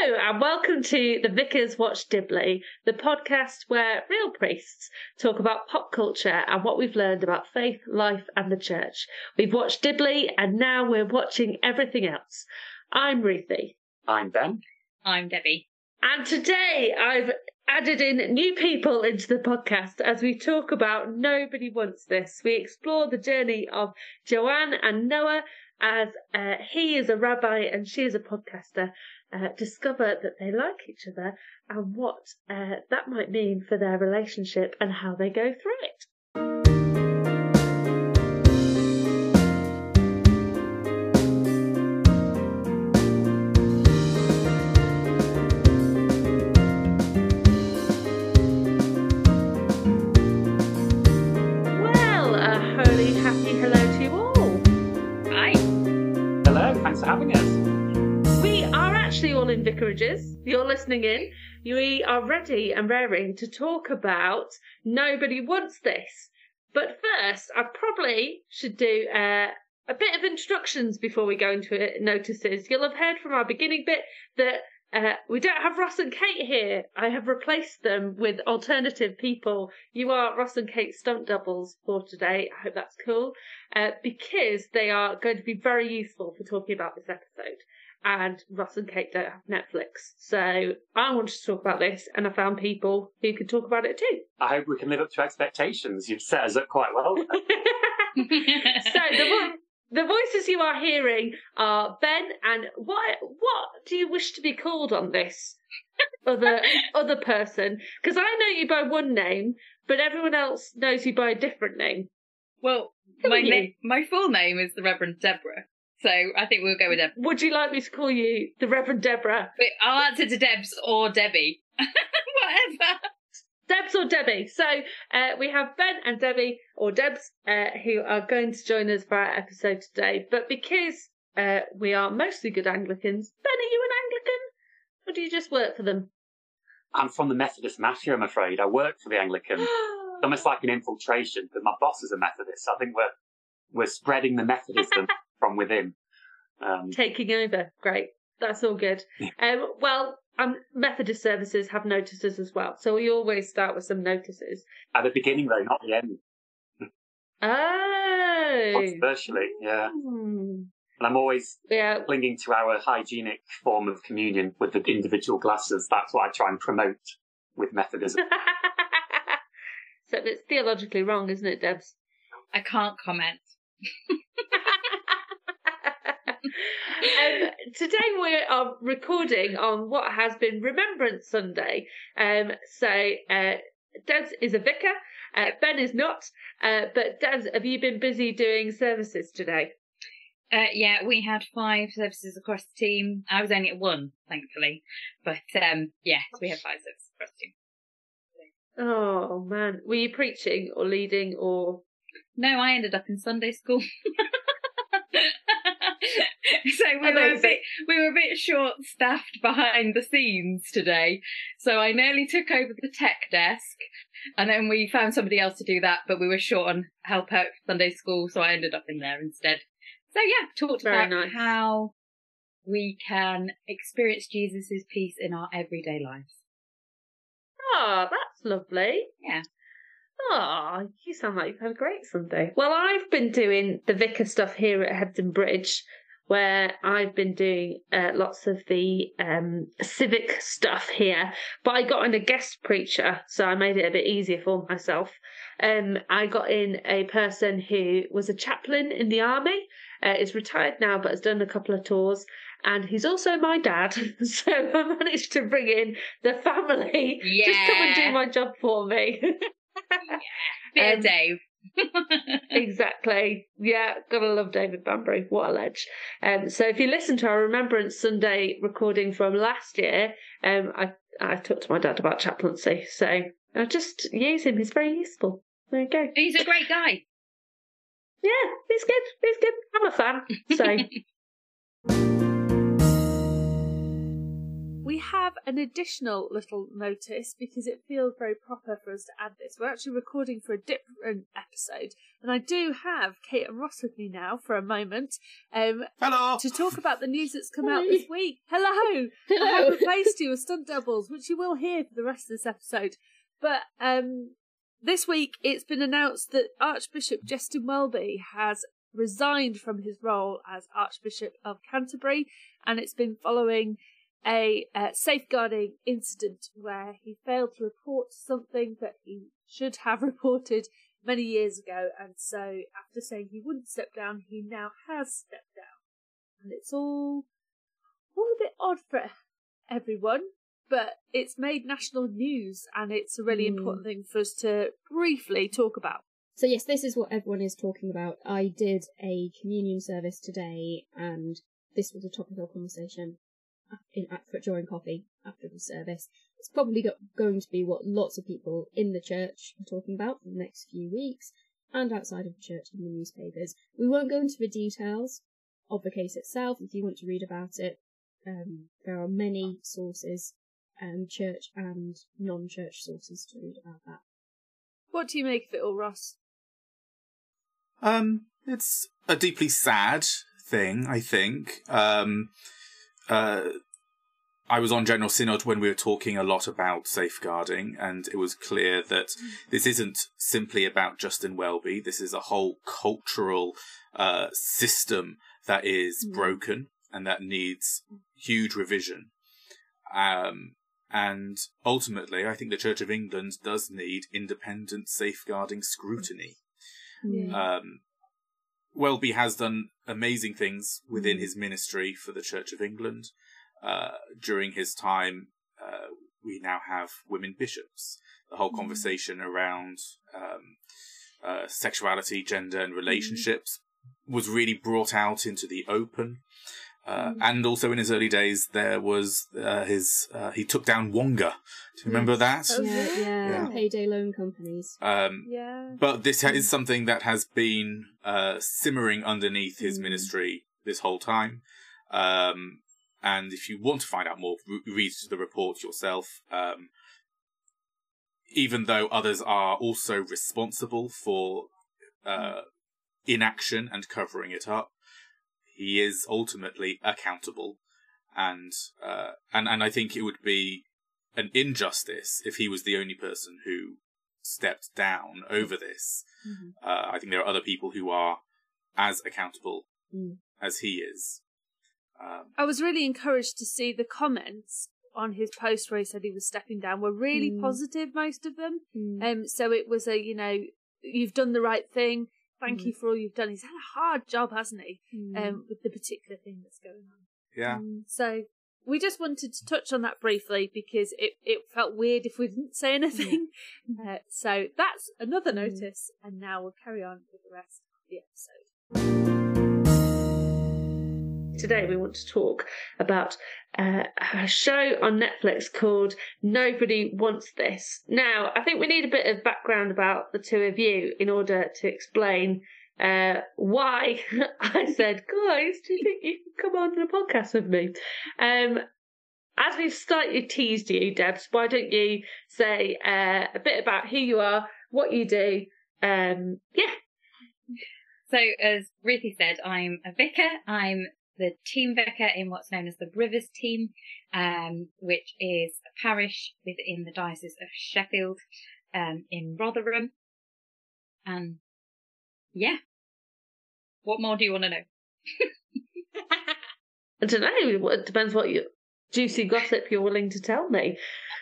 And welcome to the Vicars Watch Dibley, the podcast where real priests talk about pop culture and what we've learned about faith, life and the church. We've watched Dibley and now we're watching everything else. I'm Ruthi. I'm Ben. I'm Debbie. And today I've added in new people into the podcast as we talk about Nobody Wants This. We explore the journey of Joanne and Noah as he is a rabbi and she is a podcaster, discover that they like each other and what that might mean for their relationship and how they go through it. Well, a holy happy hello to you all. Hi. Hello, thanks for having us. We are actually all in vicarages. You're listening in. We are ready and raring to talk about Nobody Wants This. But first, I probably should do a bit of introductions before we go into it, notices. You'll have heard from our beginning bit that we don't have Ross and Kate here. I have replaced them with alternative people. You are Ross and Kate's stunt doubles for today. I hope that's cool, because they are going to be very useful for talking about this episode. And Ross and Kate don't have Netflix. So I wanted to talk about this, and I found people who could talk about it too. I hope we can live up to expectations. You've set us up quite well. So the voices you are hearing are Ben and what do you wish to be called on this other person? Because I know you by one name, but everyone else knows you by a different name. Well, my full name is the Rev Deborah, so I think we'll go with Deborah. Would you like me to call you the Reverend Deborah? But I'll answer to Debs or Debbie. Whatever. Debs or Debbie. So we have Ben and Debbie, or Debs, who are going to join us for our episode today. But because we are mostly good Anglicans, Ben, are you an Anglican? Or do you just work for them? I'm from the Methodist mafia, I'm afraid. I work for the Anglicans. It's almost like an infiltration, but my boss is a Methodist. I think we're spreading the Methodism from within. Taking over. Great. That's all good. Well, Methodist services have notices as well, so we always start with some notices. At the beginning, though, not the end. Oh. Controversially, yeah. And I'm always clinging to our hygienic form of communion with the individual glasses. That's what I try and promote with Methodism. So it's theologically wrong, isn't it, Debs? I can't comment. Today we are recording on what has been Remembrance Sunday. Debs is a vicar, Ben is not, but Debs, have you been busy doing services today? Yeah, we had 5 services across the team. I was only at 1, thankfully. But yes, we had 5 services across the team. Oh man, were you preaching or leading or? No, I ended up in Sunday school. So we were a bit short-staffed behind the scenes today. So I nearly took over the tech desk, and then we found somebody else to do that, but we were short on help out Sunday school, so I ended up in there instead. So yeah, talked about how we can experience Jesus' peace in our everyday lives. Oh, that's lovely. Yeah. Oh, you sound like you've had a great Sunday. Well, I've been doing the vicar stuff here at Hebden Bridge, where I've been doing lots of the civic stuff here. But I got in a guest preacher, so I made it a bit easier for myself. I got in a person who was a chaplain in the army, is retired now, but has done a couple of tours. And he's also my dad, so I managed to bring in the family. Yeah. Just come and do my job for me. Yeah. Dave. Exactly. Yeah, gotta love David Banbury. What a ledge. So if you listen to our Remembrance Sunday recording from last year, I talked to my dad about chaplaincy, so I just use him. He's very useful. There you go. He's a great guy. Yeah, he's good. He's good. I'm a fan. So We we have an additional little notice because it feels very proper for us to add this. We're actually recording for a different episode, and I do have Kate and Ross with me now for a moment. Hello! To talk about the news that's come out this week. Hello! Hello. I have replaced you as stunt doubles, which you will hear for the rest of this episode. But this week it's been announced that Archbishop Justin Welby has resigned from his role as Archbishop of Canterbury, and it's been following a safeguarding incident where he failed to report something that he should have reported many years ago, and so after saying he wouldn't step down, he now has stepped down. And it's all a bit odd for everyone, but it's made national news, and it's a really important thing for us to briefly talk about. So yes, this is what everyone is talking about. I did a communion service today, and this was a topic of conversation during coffee after the service. It's probably going to be what lots of people in the church are talking about for the next few weeks, and outside of the church in the newspapers. We won't go into the details of the case itself. If you want to read about it, there are many sources, church and non-church sources to read about that. What do you make of it all, Ross? It's a deeply sad thing, I think. I was on General Synod when we were talking a lot about safeguarding, and it was clear that this isn't simply about Justin Welby. This is a whole cultural system that is broken and that needs huge revision. And ultimately, I think the Church of England does need independent safeguarding scrutiny. Yeah. Welby has done amazing things within his ministry for the Church of England. During his time, we now have women bishops. The whole conversation around sexuality, gender and relationships was really brought out into the open. And also in his early days, there was he took down Wonga. Do you remember that? Oh, Yeah. Payday loan companies. But this is something that has been simmering underneath his ministry this whole time. And if you want to find out more, read the report yourself. Even though others are also responsible for inaction and covering it up, he is ultimately accountable, and I think it would be an injustice if he was the only person who stepped down over this. I think there are other people who are as accountable as he is. I was really encouraged to see the comments on his post where he said he was stepping down were really positive, most of them. So it was you've done the right thing. Thank you for all you've done. He's had a hard job, hasn't he? With the particular thing that's going on. Yeah. So we just wanted to touch on that briefly because it felt weird if we didn't say anything. So that's another notice, and now we'll carry on with the rest of the episode. Today we want to talk about a show on Netflix called Nobody Wants This. Now, I think we need a bit of background about the two of you in order to explain why I said, guys, do you think you can come on the podcast with me? As we've slightly teased you, Debs, why don't you say a bit about who you are, what you do? So, as Ruthi said, I'm a vicar. I'm the team vicar in what's known as the Rivers team, which is a parish within the Diocese of Sheffield, in Rotherham. And what more do you want to know? I don't know. It depends what juicy gossip you're willing to tell me.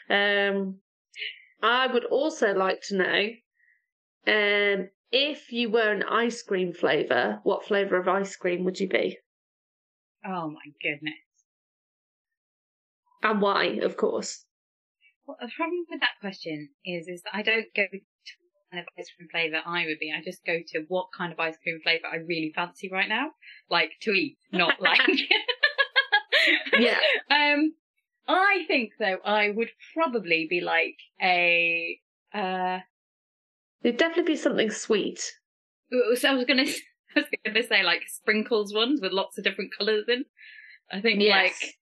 I would also like to know, if you were an ice cream flavour, what flavour of ice cream would you be? Oh my goodness. And why, of course. Well, the problem with that question is that I don't go to what kind of ice cream flavour I would be. I just go to what kind of ice cream flavour I really fancy right now. Like, to eat, not like... Yeah. I think, though, I would probably be like a... It'd definitely be something sweet. So I was going to say, like, sprinkles ones with lots of different colours in. I think, yes.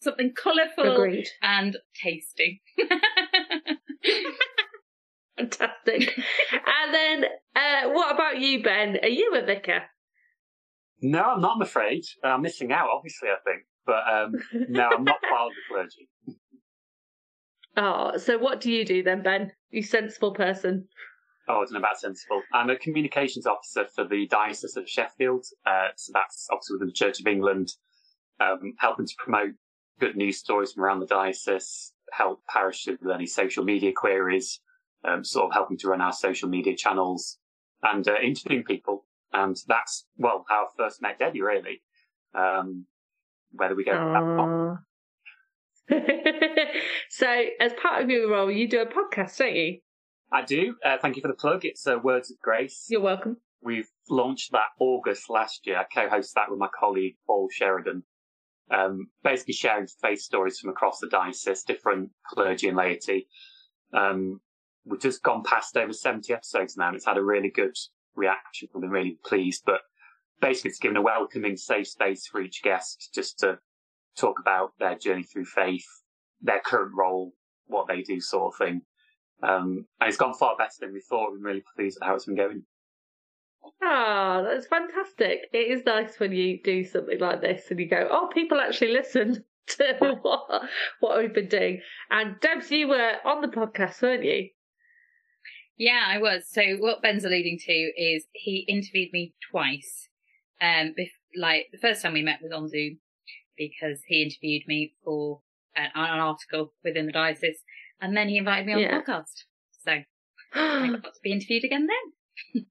something colourful Agreed. and tasty. Fantastic. And then, what about you, Ben? Are you a vicar? No, I'm not, I'm afraid. I'm missing out, obviously, I think. But no, I'm not part of the clergy. Oh, so what do you do then, Ben? You sensible person. Oh, I don't know about sensible. I'm a communications officer for the Diocese of Sheffield. So that's obviously within the Church of England, helping to promote good news stories from around the diocese, help parishes with any social media queries, sort of helping to run our social media channels and interviewing people. And that's, well, how I first met Debbie, really. Whether we go So, as part of your role, you do a podcast, don't you? I do. Thank you for the plug. It's Words of Grace. You're welcome. We've launched that August last year. I co-host that with my colleague, Paul Sheridan. Basically sharing faith stories from across the diocese, different clergy and laity. We've just gone past over 70 episodes now, and it's had a really good reaction. I've been really pleased. But basically, it's given a welcoming, safe space for each guest just to talk about their journey through faith, their current role, what they do, sort of thing. And it's gone far better than we thought. I'm really pleased with how it's been going. Ah, that's fantastic. It is nice when you do something like this and you go, oh, people actually listen to what we've been doing. And Debs, you were on the podcast, weren't you? Yeah, I was. So what Ben's alluding to is he interviewed me twice. Like the first time we met was on Zoom because he interviewed me for an article within the diocese, and then he invited me on the podcast. So I got to be interviewed again then.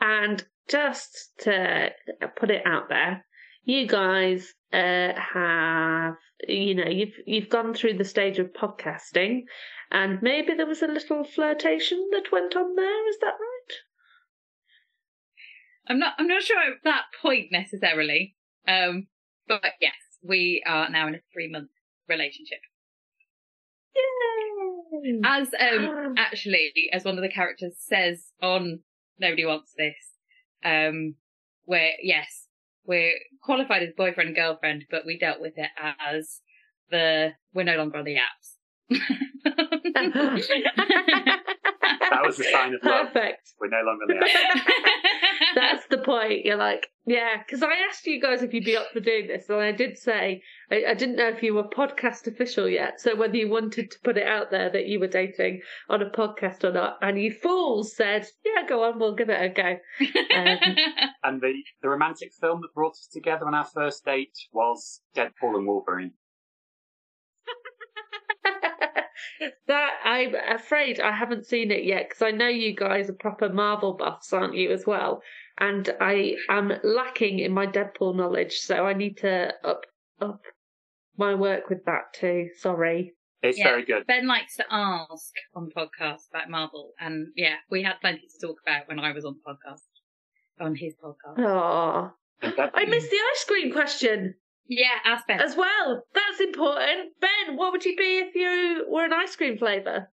And just to put it out there, you guys have, you've gone through the stage of podcasting, and maybe there was a little flirtation that went on there. Is that right? I'm not sure at that point necessarily. But yes, we are now in a 3-month relationship. Yay! As actually, as one of the characters says on Nobody Wants This, we're qualified as boyfriend and girlfriend, but we dealt with it as we're no longer on the apps. That was the sign of love. Perfect. We're no longer on the apps. That's the point. You're like, yeah, because I asked you guys if you'd be up for doing this, and I did say I didn't know if you were podcast official yet, so whether you wanted to put it out there that you were dating on a podcast or not, and you fools said, yeah, go on, we'll give it a go. And the romantic film that brought us together on our first date was Deadpool and Wolverine. That I'm afraid I haven't seen it yet, because I know you guys are proper Marvel buffs, aren't you, as well? And I am lacking in my Deadpool knowledge, so I need to up my work with that too. Sorry. It's very good. Ben likes to ask on podcasts about Marvel, and we had plenty to talk about when I was on his podcast. Oh, I missed the ice cream question. Yeah, ask Ben. As well. That's important. Ben, what would you be if you were an ice cream flavour?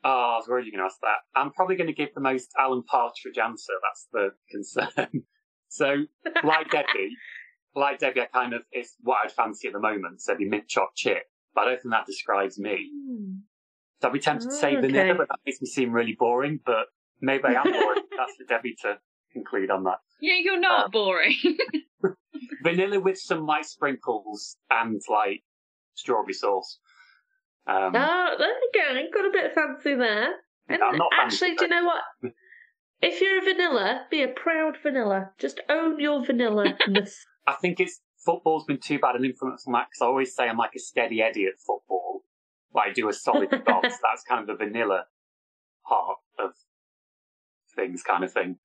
Oh, I was worried you were going to ask that. I'm probably going to give the most Alan Partridge answer. That's the concern. So, like Debbie, I kind of, it's what I'd fancy at the moment. So it'd be mint choc chip. But I don't think that describes me. So I'd be tempted to say vanilla, but that makes me seem really boring. But maybe I am boring. That's for Debbie to conclude on that. Yeah, you're not boring. Vanilla with some light sprinkles and like strawberry sauce. Oh, there you go. You've got a bit fancy there. And I'm not actually, fancy, do you know what? If you're a vanilla, be a proud vanilla. Just own your vanilla-ness. I think football's been too bad an influence on that, because I always say I'm like a steady Eddie at football. Like I do a solid box. That's kind of the vanilla part of things, kind of thing.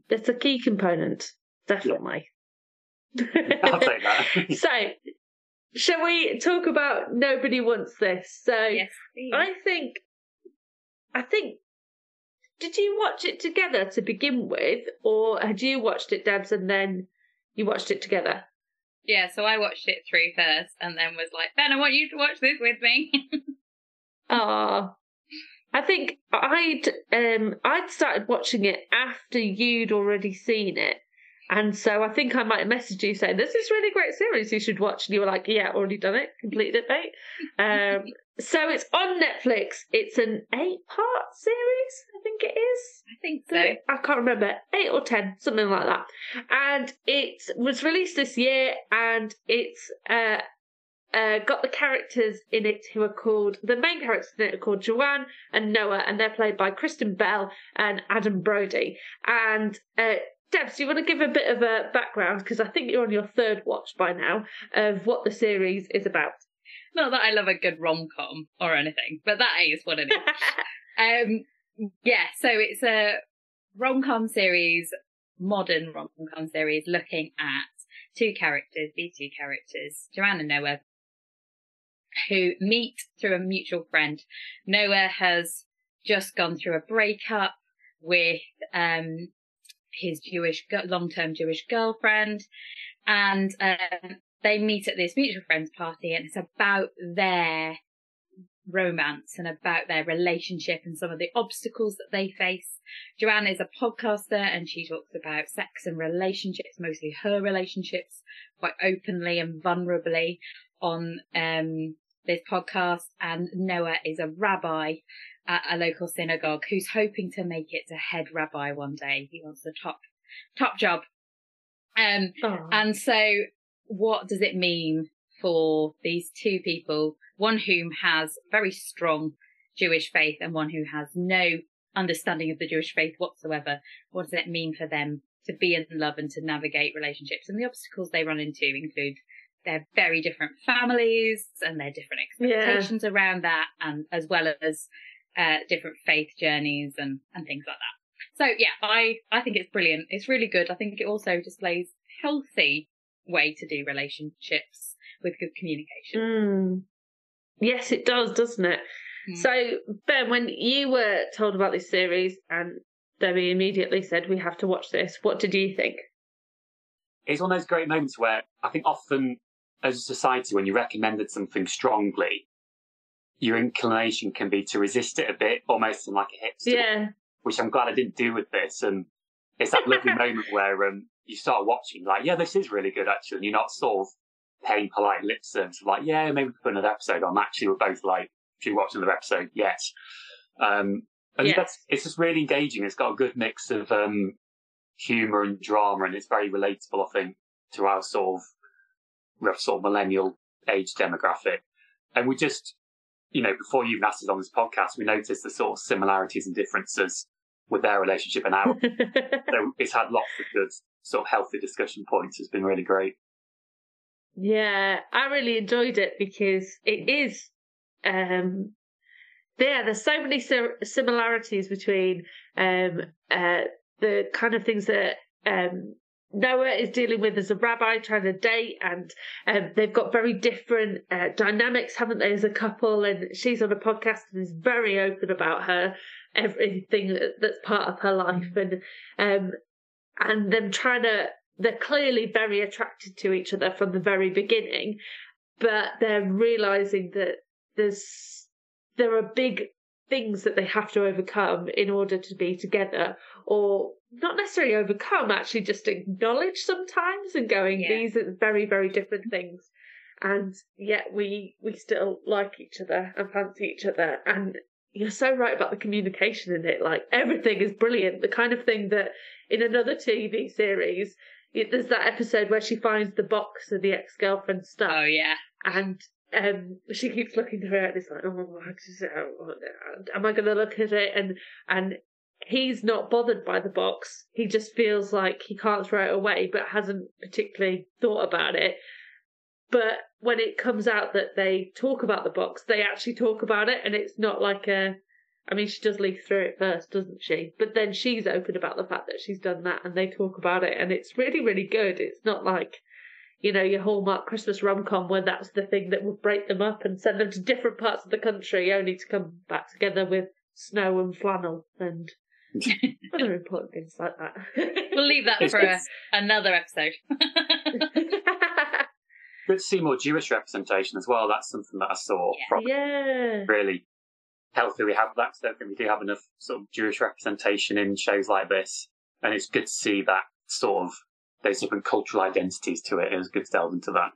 It's a key component, definitely. I'll take that. So, shall we talk about Nobody Wants This? So, Yes, please. I think, did you watch it together to begin with, or had you watched it, Debs, and then you watched it together? Yeah, so I watched it through first, and then was like, Ben, I want you to watch this with me. Ah, I think I'd started watching it after you'd already seen it, And so I think I might have messaged you saying, "This is a really great series you should watch." And you were like, "Yeah, already done it, completed it, mate." So it's on Netflix. It's an 8-part series, I think it is. I think so. I can't remember, 8 or 10, something like that. And it was released this year, and it's got the characters in it who are called, the main characters in it are called Joanne and Noah, and they're played by Kristen Bell and Adam Brody. And Debs, do you want to give a bit of a background, because I think you're on your 3rd watch by now, of what the series is about? Not that I love a good rom-com or anything, but that is what it is. So it's a rom-com series, modern rom-com series, looking at these two characters, Joanne and Noah, who meet through a mutual friend. Noah has just gone through a breakup with his long-term Jewish girlfriend, and they meet at this mutual friends party, and it's about their romance and about their relationship and some of the obstacles that they face. Joanne is a podcaster, and she talks about sex and relationships, mostly her relationships, quite openly and vulnerably on this podcast. And Noah is a rabbi at a local synagogue who's hoping to make it to head rabbi one day. He wants the top job. And so what does it mean for these two people, one whom has very strong Jewish faith and one who has no understanding of the Jewish faith whatsoever? What does it mean for them to be in love and to navigate relationships? And the obstacles they run into include their very different families and their different expectations around that, and as well as different faith journeys and things like that. So yeah, I think it's brilliant. It's really good. I think it also displays healthy way to do relationships with good communication. Yes, it does, doesn't it? So, Ben, when you were told about this series and Debbie immediately said, "We have to watch this," what did you think? It's one of those great moments where I think often as a society, when you recommended something strongly, your inclination can be to resist it a bit, almost in like a hipster, which I'm glad I didn't do with this. And it's that lovely moment where you start watching, like, yeah, this is really good, actually. And you're not sort of paying polite lip service, like, yeah, maybe we could put another episode on. Actually, we're both like, should we watch another episode? Yes. It's just really engaging. It's got a good mix of humour and drama, and it's very relatable, I think, to our sort of millennial age demographic. And we just, before you even asked us on this podcast, we noticed the sort of similarities and differences with their relationship and ours. So it's had lots of good sort of healthy discussion points. It's been really great. Yeah, I really enjoyed it because it is, there's so many similarities between the kind of things that Noah is dealing with as a rabbi trying to date, and they've got very different dynamics, haven't they, as a couple? And she's on a podcast and is very open about everything that's part of her life, and them they're clearly very attracted to each other from the very beginning, but they're realising that there are big things that they have to overcome in order to be together, or not necessarily overcome, actually just acknowledge sometimes and going, these are very, very different things. And yet we still like each other and fancy each other. And you're so right about the communication in it. Like, everything is brilliant. The kind of thing that in another TV series, there's that episode where she finds the box of the ex-girlfriend's stuff. Oh, yeah. And she keeps looking through it, and it's like, am I going to look at it? And he's not bothered by the box. He just feels like he can't throw it away, but hasn't particularly thought about it. But when it comes out that they talk about the box, they actually talk about it, and it's not like she does leaf through it first, doesn't she? But then she's open about the fact that she's done that, and they talk about it, and it's really, really good. It's not like, your Hallmark Christmas rom-com where that's the thing that would break them up and send them to different parts of the country only to come back together with snow and flannel and other important things like that. We'll leave that for another episode. Good to see more Jewish representation as well. That's something that I saw from really healthy. We have that, because I don't think we do have enough sort of Jewish representation in shows like this. And it's good to see that sort of those different cultural identities to it. It was good to delve into that.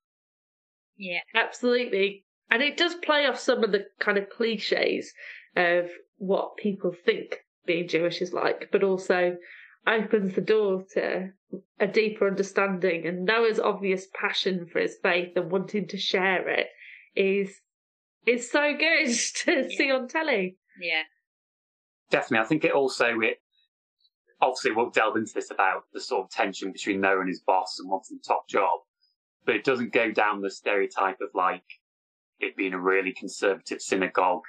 Yeah, absolutely. And it does play off some of the kind of cliches of what people think being Jewish is like, but also opens the door to a deeper understanding. And Noah's obvious passion for his faith and wanting to share it is so good to see on telly. Yeah. Definitely. I think it obviously we'll delve into this about the sort of tension between Noah and his boss and wanting the top job, but it doesn't go down the stereotype of like it being a really conservative synagogue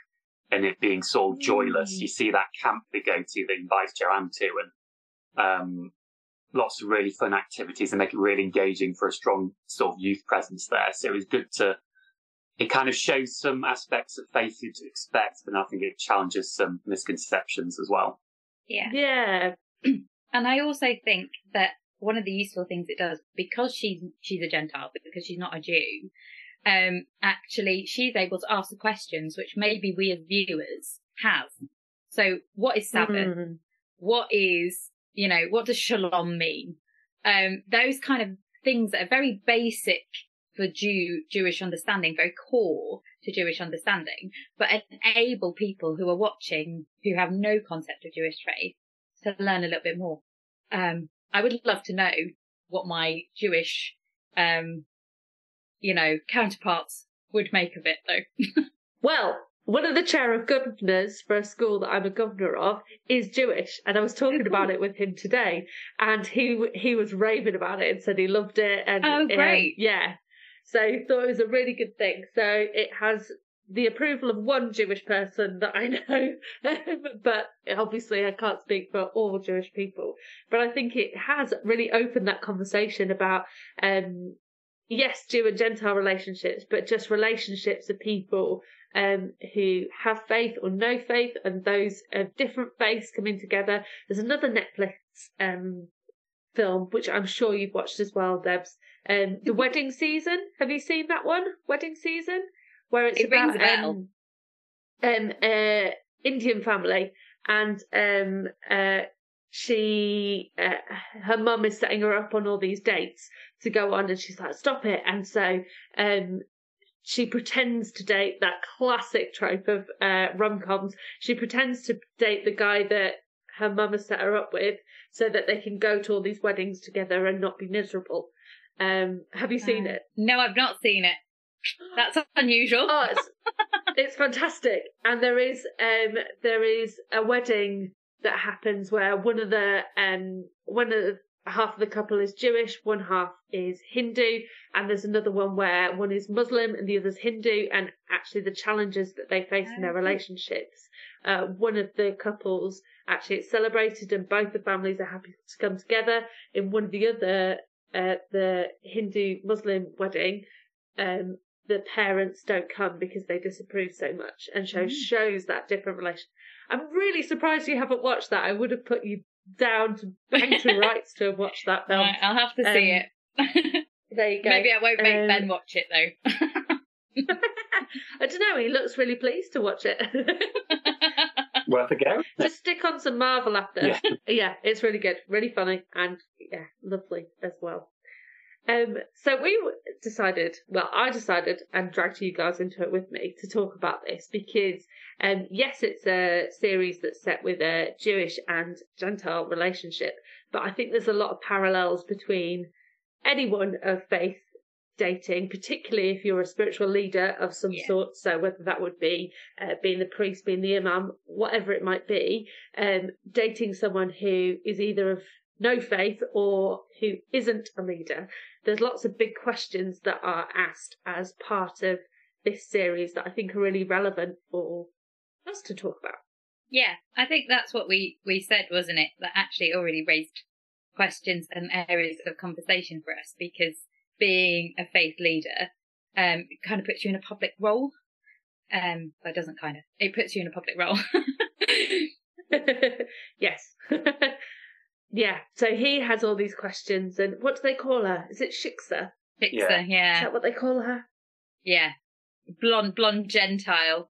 and it being sort of joyless. You see that camp they go to that invites Joanne to, and lots of really fun activities and make it really engaging for a strong sort of youth presence there. So it was good it kind of shows some aspects of faith you'd expect, and I think it challenges some misconceptions as well. Yeah. Yeah. And I also think that one of the useful things it does, because she's a Gentile, because she's not a Jew, actually she's able to ask the questions which maybe we as viewers have. So what is Sabbath? What is, what does Shalom mean? Those kind of things that are very basic for Jewish understanding, very core to Jewish understanding, but enable people who are watching who have no concept of Jewish faith to learn a little bit more. I would love to know what my Jewish, counterparts would make of it, though. Well, one of the chair of governors for a school that I'm a governor of is Jewish, and I was talking about it with him today, and he was raving about it and said he loved it. And oh, great! Yeah, so he thought it was a really good thing. So it has the approval of one Jewish person that I know, but obviously I can't speak for all Jewish people. But I think it has really opened that conversation about, yes, Jew and Gentile relationships, but just relationships of people who have faith or no faith, and those of different faiths coming together. There's another Netflix film, which I'm sure you've watched as well, Debs. The Wedding Season. Have you seen that one? Wedding Season? Where it's about Indian family, and her mum is setting her up on all these dates to go on, and she's like, stop it. And so she pretends to date, that classic trope of rom-coms, she pretends to date the guy that her mum has set her up with so that they can go to all these weddings together and not be miserable. Have you seen it? No, I've not seen it. That's unusual. Oh, it's fantastic. And there is a wedding that happens where one of the half of the couple is Jewish, one half is Hindu, and there's another one where one is Muslim and the other's Hindu, and actually the challenges that they face in their relationships. One of the couples actually it's celebrated and both the families are happy to come together. In one of the other, the Hindu-Muslim wedding, the parents don't come because they disapprove so much, and shows that different relation. I'm really surprised you haven't watched that. I would have put you down to bank to rights to have watched that film. Right, I'll have to see it. There you go. Maybe I won't make Ben watch it though. I don't know. He looks really pleased to watch it. Worth a go. Just stick on some Marvel after. Yeah, it's really good, really funny, and yeah, lovely as well. So I decided and dragged you guys into it with me to talk about this because, yes, it's a series that's set with a Jewish and Gentile relationship, but I think there's a lot of parallels between anyone of faith dating, particularly if you're a spiritual leader of some sort. So whether that would be being the priest, being the imam, whatever it might be, dating someone who is either of no faith or who isn't a leader. There's lots of big questions that are asked as part of this series that I think are really relevant for us to talk about. Yeah, I think that's what we said, wasn't it? That actually already raised questions and areas of conversation for us, because being a faith leader kind of puts you in a public role. That doesn't kind of. It puts you in a public role. Yes. Yeah, so he has all these questions, and what do they call her? Is it Shiksa? Shiksa, yeah. Is that what they call her? Yeah. Blonde Gentile.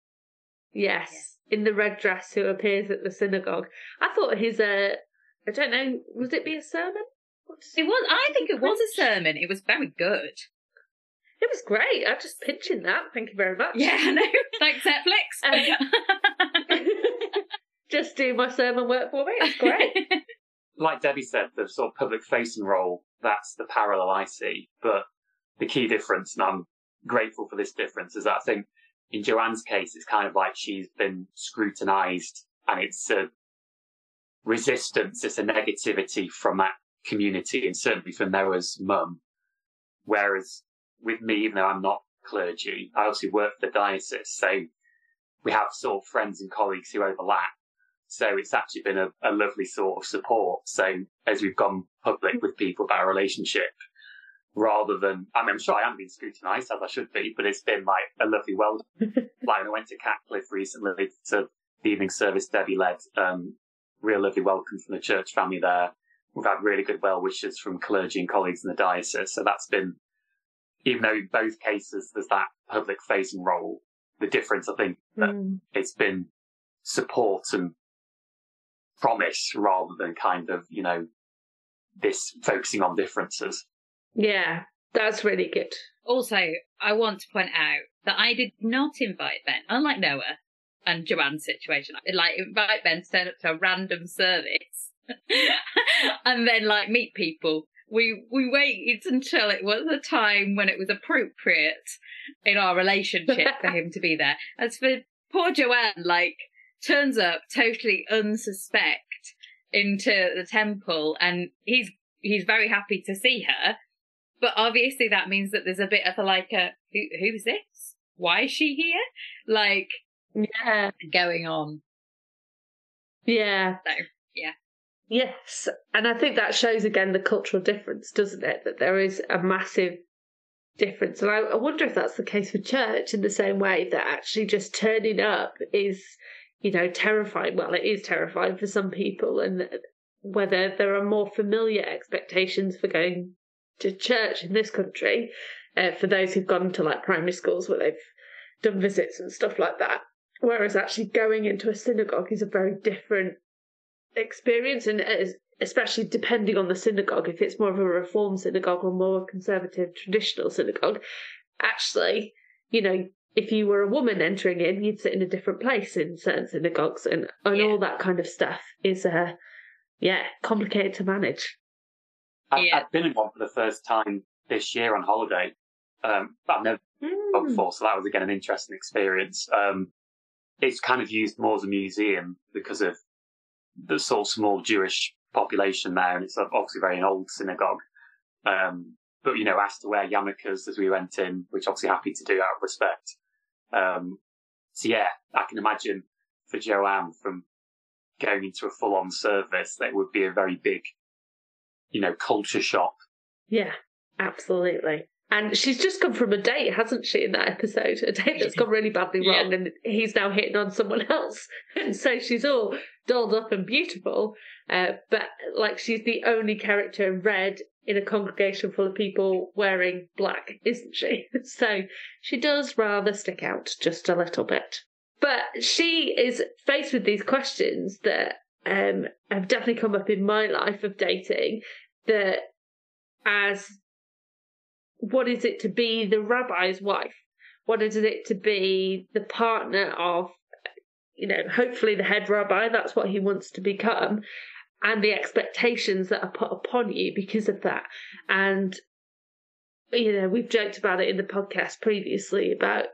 Yes, in the red dress, who appears at the synagogue. I thought I don't know, would it be a sermon? I think it was a sermon. It was very good. It was great. I'm just pitching that. Thank you very much. Yeah, I know. Thanks, Netflix. Just do my sermon work for me. It's great. Like Debbie said, the sort of public-facing role, that's the parallel I see. But the key difference, and I'm grateful for this difference, is that I think in Joanne's case, it's kind of like she's been scrutinised, and it's a resistance, it's a negativity from that community, and certainly from Noah's mum. Whereas with me, even though I'm not clergy, I obviously work for the diocese, so we have sort of friends and colleagues who overlap. So it's actually been a lovely sort of support. So as we've gone public with people about our relationship, rather than, I mean, I'm sure I am being scrutinised as I should be, but it's been like a lovely welcome. Like when I went to Catcliffe recently to the evening service Debbie led, real lovely welcome from the church family there. We've had really good well wishes from clergy and colleagues in the diocese. So that's been, even though in both cases there's that public facing role, the difference, I think, that it's been support and promise rather than kind of, you know, this focusing on differences. Yeah, that's really good. Also, I want to point out that I did not invite Ben, unlike Noah and Joanne's situation. I like invite Ben to turn up to a random service and then like meet people. We waited until it was a time when it was appropriate in our relationship for him to be there. As for poor Joanne, like, turns up totally unsuspect into the temple, and he's very happy to see her. But obviously that means that there's a bit of a like who's this? Why is she here? Like, yeah, going on. Yeah. So, yeah. Yes, and I think that shows again the cultural difference, doesn't it? That there is a massive difference. And I wonder if that's the case for church in the same way that actually just turning up is, you know, terrifying. Well, it is terrifying for some people, and whether there are more familiar expectations for going to church in this country for those who've gone to like primary schools where they've done visits and stuff like that. Whereas actually going into a synagogue is a very different experience, and especially depending on the synagogue, if it's more of a reform synagogue or more conservative traditional synagogue, actually, you know, if you were a woman entering in, you'd sit in a different place in certain synagogues, and all that kind of stuff is complicated to manage. I've been in one for the first time this year on holiday, but I've never been before, so that was again an interesting experience. It's kind of used more as a museum because of the sort of small Jewish population there, and it's obviously very an old synagogue. But, you know, asked to wear yarmulkes as we went in, which obviously happy to do out of respect. So yeah, I can imagine for Joanne from going into a full-on service, that would be a very big, you know, culture shock. Yeah, absolutely. And she's just come from a date, hasn't she, in that episode? A date that's gone really badly wrong, and he's now hitting on someone else. And so she's all dolled up and beautiful, but like she's the only character in red in a congregation full of people wearing black, isn't she? So she does rather stick out just a little bit. But she is faced with these questions that have definitely come up in my life of dating, that as... what is it to be the rabbi's wife? What is it to be the partner of, you know, hopefully the head rabbi? That's what he wants to become. And the expectations that are put upon you because of that. And, you know, we've joked about it in the podcast previously about,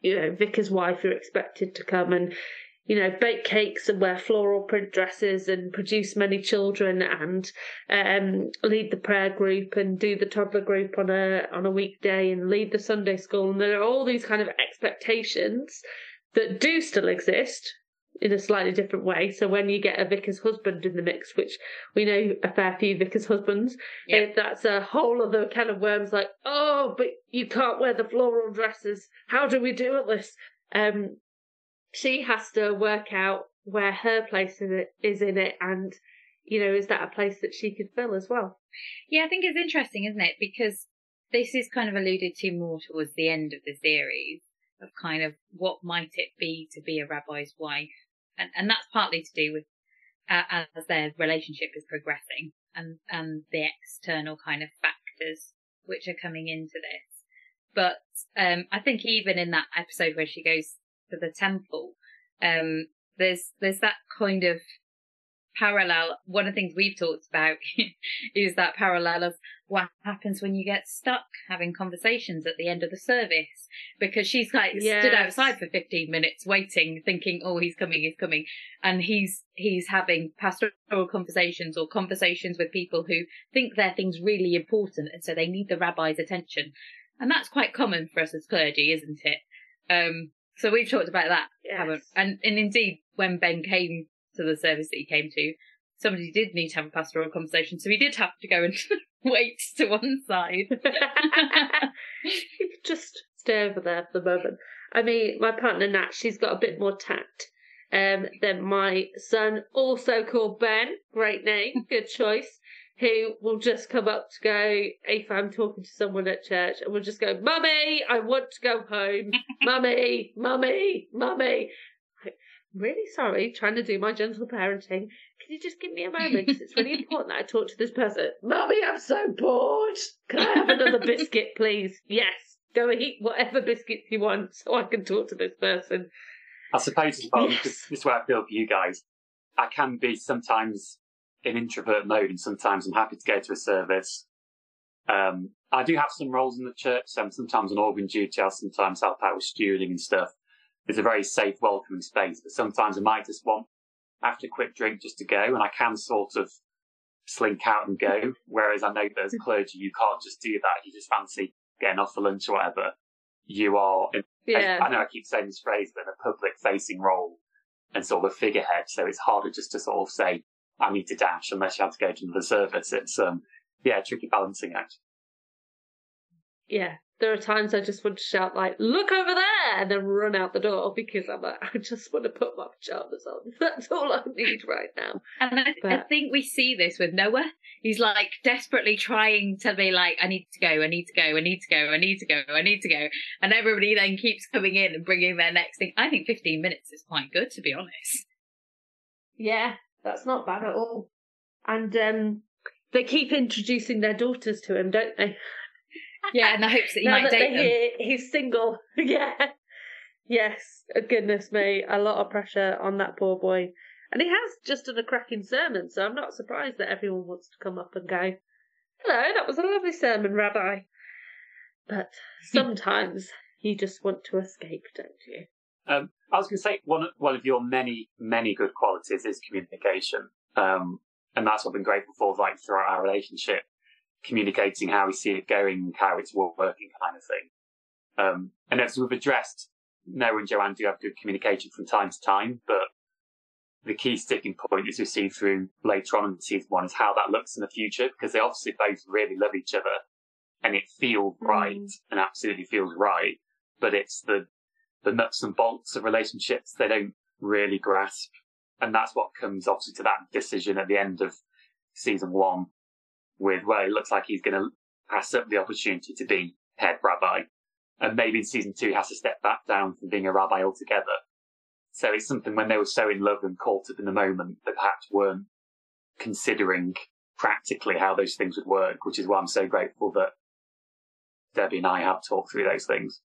you know, vicar's wife who are expected to come and, you know, bake cakes and wear floral print dresses and produce many children and lead the prayer group and do the toddler group on a weekday and lead the Sunday school. And there are all these kind of expectations that do still exist in a slightly different way. So when you get a vicar's husband in the mix, which we know a fair few vicar's husbands, that's a whole other kind of worms like, oh, but you can't wear the floral dresses. How do we do this? She has to work out where her place is in it, and, you know, is that a place that she could fill as well? Yeah, I think it's interesting, isn't it? Because this is kind of alluded to more towards the end of the series, of kind of what might it be to be a rabbi's wife. And that's partly to do with as their relationship is progressing. and the external kind of factors which are coming into this. But I think even in that episode where she goes to the temple, there's that kind of parallel. One of the things we've talked about is that parallel of what happens when you get stuck having conversations at the end of the service, because she's like stood outside for 15 minutes waiting, thinking, oh, he's coming, and he's having pastoral conversations or conversations with people who think their thing's really important, and so they need the rabbi's attention, and that's quite common for us as clergy, isn't it? So we've talked about that, haven't? And indeed, when Ben came to the service that he came to, somebody did need to have a pastoral conversation, so he did have to go and wait to one side. You could just stay over there for the moment. I mean, my partner Nat, she's got a bit more tact than my son, also called Ben, great name, good choice, who will just come up to go, if I'm talking to someone at church, and will just go, Mummy, I want to go home. Mummy, Mummy, Mummy. I'm really sorry, trying to do my gentle parenting. Can you just give me a moment? Because it's really important that I talk to this person. Mummy, I'm so bored. Can I have another biscuit, please? Yes. Go and eat whatever biscuits you want so I can talk to this person. I suppose as well, this is where I feel for you guys. I can be sometimes in introvert mode, and sometimes I'm happy to go to a service. I do have some roles in the church. So I'm sometimes on organ duty. I'll sometimes help out with stewarding and stuff. It's a very safe, welcoming space. But sometimes I might just want, after a quick drink, just to go, and I can sort of slink out and go. Whereas I know that as clergy, you can't just do that. You just fancy getting off for lunch or whatever. You are, I know I keep saying this phrase, but in a public-facing role and sort of a figurehead. So it's harder just to sort of say, I need to dash unless you have to go to another service. It's, a tricky balancing act. Yeah, there are times I just want to shout, like, look over there, and then run out the door because I'm like, I just want to put my pajamas on. That's all I need right now. And I think we see this with Noah. He's, like, desperately trying to be like, I need to go. And everybody then keeps coming in and bringing their next thing. I think 15 minutes is quite good, to be honest. Yeah, that's not bad at all. And they keep introducing their daughters to him, don't they? Yeah, in the hopes that he might date them. He's single. Yeah. Yes. Goodness me. A lot of pressure on that poor boy. And he has just done a cracking sermon, so I'm not surprised that everyone wants to come up and go, hello, that was a lovely sermon, Rabbi. But sometimes you just want to escape, don't you? I was going to say, one of your many, many good qualities is communication. And that's what I've been grateful for, like, throughout our relationship. Communicating how we see it going, how it's working, kind of thing. And as we've addressed, Noah and Joanne do have good communication from time to time, but the key sticking point, as we see through later on in season 1, is how that looks in the future, because they obviously both really love each other, and it feels right, and absolutely feels right, but it's the nuts and bolts of relationships they don't really grasp, and that's what comes obviously to that decision at the end of season 1, with, well, it looks like he's going to pass up the opportunity to be head rabbi. And maybe in season 2 he has to step back down from being a rabbi altogether. So it's something when they were so in love and caught up in the moment, they perhaps weren't considering practically how those things would work, which is why I'm so grateful that Debbie and I have talked through those things.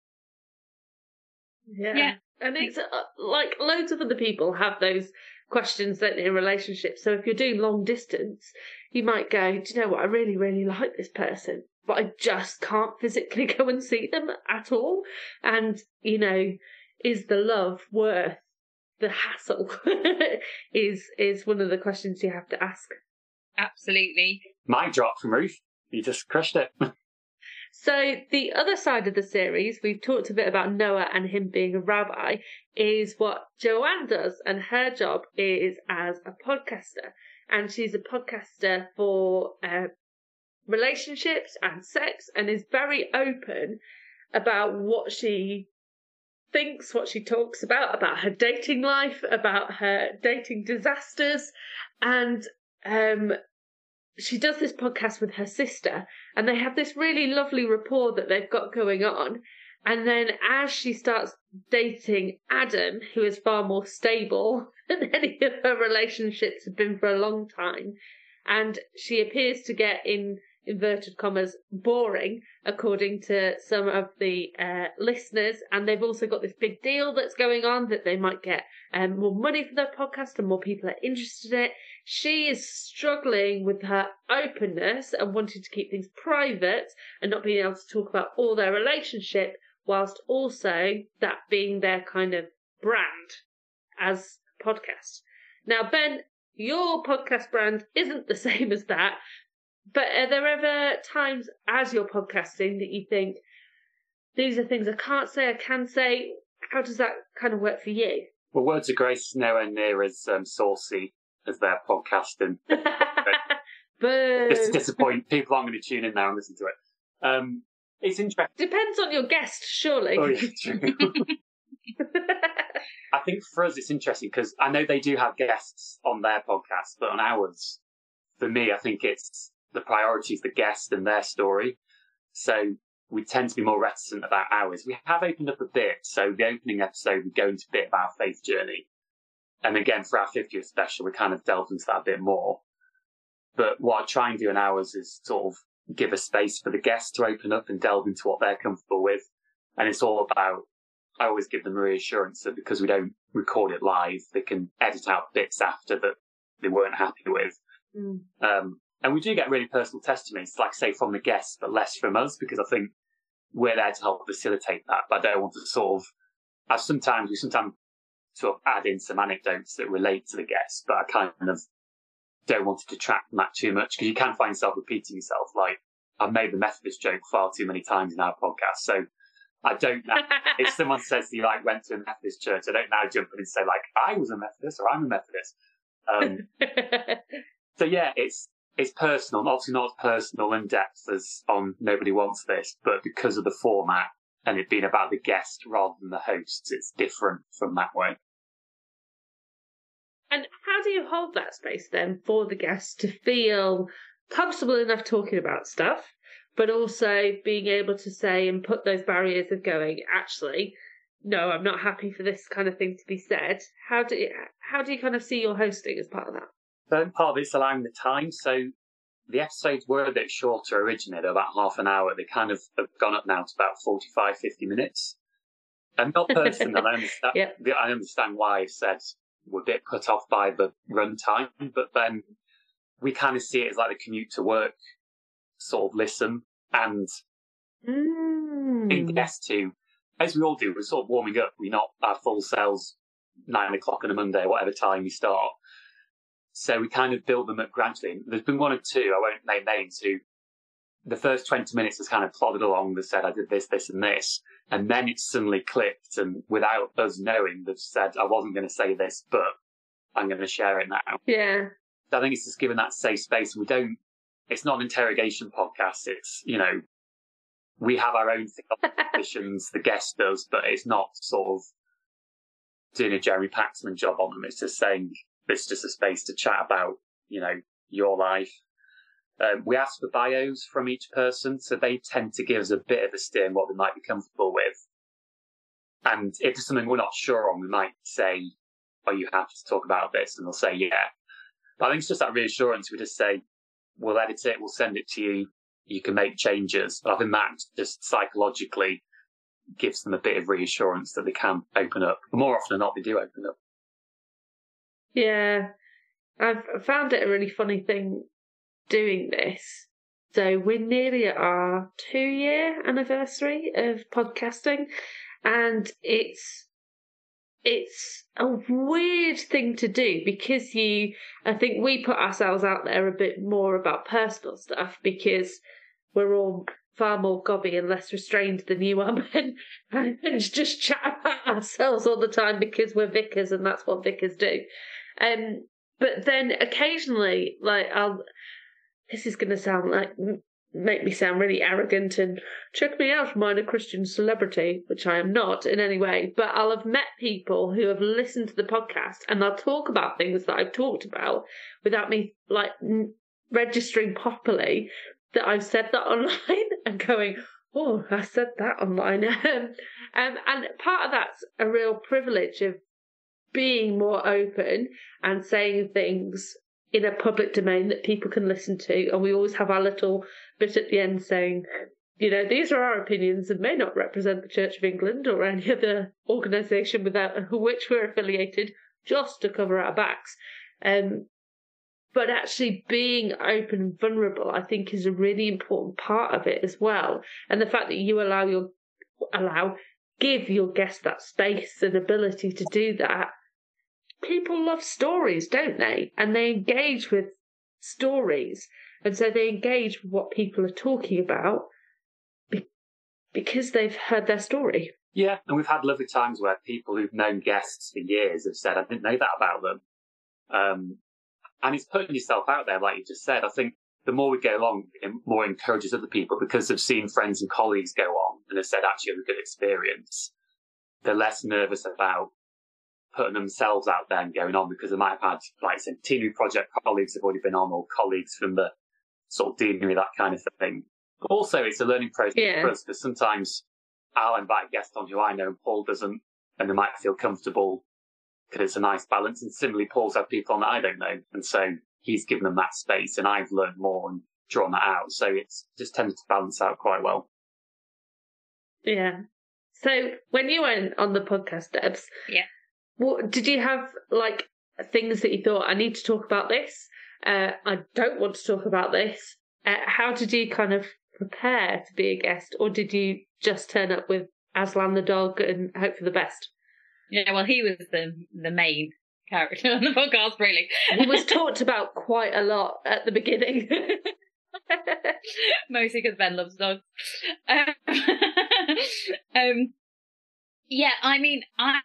Yeah. And it's like loads of other people have those questions that in relationships. So if you're doing long distance, you might go, do you know what, I really, really like this person, but I just can't physically go and see them at all. And, you know, is the love worth the hassle? is one of the questions you have to ask. Absolutely. Mic drop from Ruth. You just crushed it. So the other side of the series, we've talked a bit about Noah and him being a rabbi, is what Joanne does, and her job is as a podcaster. And she's a podcaster for relationships and sex, and is very open about what she thinks, what she talks about her dating life, about her dating disasters, and she does this podcast with her sister, and they have this really lovely rapport that they've got going on. And then as she starts dating Adam, who is far more stable than any of her relationships have been for a long time, and she appears to get, in inverted commas, boring, according to some of the listeners. And they've also got this big deal that's going on that they might get more money for their podcast and more people are interested in it. She is struggling with her openness and wanting to keep things private and not being able to talk about all their relationship, whilst also that being their kind of brand as a podcast. Now, Ben, your podcast brand isn't the same as that. But are there ever times as you're podcasting that you think, these are things I can't say, I can say? How does that kind of work for you? Well, Words of Grace is nowhere near as saucy as their podcasting. Boo. Just to disappoint people, aren't going to tune in now and listen to it. It's interesting. Depends on your guest, surely. Oh, yeah, true. I think for us it's interesting because I know they do have guests on their podcast, but on ours, for me, I think it's the priority is the guest and their story. So we tend to be more reticent about ours. We have opened up a bit. So the opening episode, we go into a bit about our faith journey. And again, for our 50th special, we kind of delved into that a bit more. But what I try and do in ours is sort of give a space for the guests to open up and delve into what they're comfortable with. And it's all about, I always give them a reassurance that because we don't record it live, they can edit out bits after that they weren't happy with. And we do get really personal testimonies, like say from the guests, but less from us, because I think we're there to help facilitate that. But I don't want to sort of, we sometimes sort of add in some anecdotes that relate to the guests, but I kind of don't want to detract from that too much, because you can find yourself repeating yourself. Like, I've made the Methodist joke far too many times in our podcast, so I don't now, if someone says you like went to a Methodist church, I don't now jump in and say like, I was a Methodist or I'm a Methodist. So yeah, it's personal, obviously not as personal in depth as on Nobody Wants This, but because of the format and it being about the guest rather than the hosts, it's different from that way. And how do you hold that space then for the guests to feel comfortable enough talking about stuff, but also being able to say and put those barriers of going, actually, no, I'm not happy for this kind of thing to be said? How do you kind of see your hosting as part of that? So part of it's allowing the time. So the episodes were a bit shorter originally, they're about half an hour. They kind of have gone up now to about 45, 50 minutes. And not personal, I understand why I said we're a bit put off by the run time, but then we kind of see it as like the commute to work sort of listen. And in guests too, as we all do, we're sort of warming up. We're not our full selves 9 o'clock on a Monday, whatever time we start. So we kind of build them up gradually. There's been one or two, I won't name names, who the first 20 minutes has kind of plodded along. They said, I did this, this and this. And then it's suddenly clicked. And without us knowing, they've said, I wasn't going to say this, but I'm going to share it now. Yeah. So I think it's just given that safe space. It's not an interrogation podcast. It's, we have our own positions, the guest does, but it's not sort of doing a Jeremy Paxman job on them. It's just saying, it's just a space to chat about, your life. We ask for bios from each person, so they tend to give us a bit of a steer on what they might be comfortable with. And if there's something we're not sure on, we might say, are you happy to talk about this? And they'll say, yeah. But I think it's just that reassurance. We just say, we'll edit it, we'll send it to you, you can make changes. But I think that just psychologically gives them a bit of reassurance that they can open up. But more often than not, they do open up. Yeah, I've found it a really funny thing doing this. So we're nearly at our 2-year anniversary of podcasting, and it's a weird thing to do because I think we put ourselves out there a bit more about personal stuff because we're all far more gobby and less restrained than you are, men, and just chat about ourselves all the time because we're vicars and that's what vicars do. But then occasionally, this is going to make me sound really arrogant and check me out, I'm a Christian celebrity, which I am not in any way, but I'll have met people who have listened to the podcast and they'll talk about things that I've talked about without me registering properly that I've said that online and going, oh, I said that online. And part of that's a real privilege of being more open and saying things in a public domain that people can listen to, and we always have our little bit at the end saying, you know, these are our opinions and may not represent the Church of England or any other organisation without which we're affiliated, just to cover our backs. But actually being open and vulnerable, I think, is a really important part of it as well. And the fact that you give your guests that space and ability to do that. People love stories, don't they? And they engage with stories. And so they engage with what people are talking about because they've heard their story. Yeah, and we've had lovely times where people who've known guests for years have said, I didn't know that about them. And it's putting yourself out there, like you just said. I think the more we go along, it more encourages other people because they've seen friends and colleagues go on and have said, actually, it was a good experience. They're less nervous about putting themselves out there and going on because they might have had, like I said, Team Project colleagues have already been on, or colleagues from the sort of dealing with that kind of thing. But also, it's a learning process for us because sometimes I'll invite guests on who I know and Paul doesn't, and they might feel comfortable because it's a nice balance. And similarly, Paul's had people on that I don't know, and so he's given them that space, and I've learned more and drawn that out. So it's just tended to balance out quite well. Yeah. So when you went on the podcast, Debs, what did you have, like, things that you thought, I need to talk about this? I don't want to talk about this. How did you kind of prepare to be a guest, or did you just turn up with Aslan the dog and hope for the best? Yeah, well, he was the main character on the podcast, really. He was talked about quite a lot at the beginning. Mostly because Ben loves dogs. Yeah, I mean, I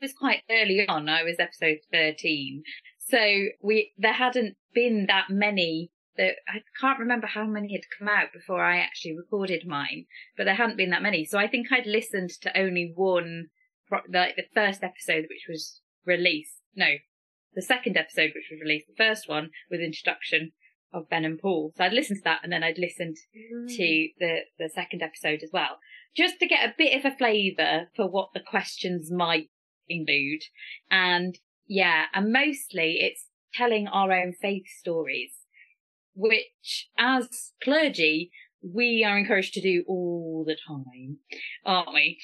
was quite early on. I was episode 13. So there hadn't been that many. I can't remember how many had come out before I actually recorded mine, but there hadn't been that many. So I think I'd listened to only one, like the first episode, which was released. No, the second episode, which was released. The first one with introduction of Ben and Paul. So I'd listened to that, and then I'd listened to the second episode as well, just to get a bit of a flavour for what the questions might include. And mostly it's telling our own faith stories, which as clergy, we are encouraged to do all the time, aren't we?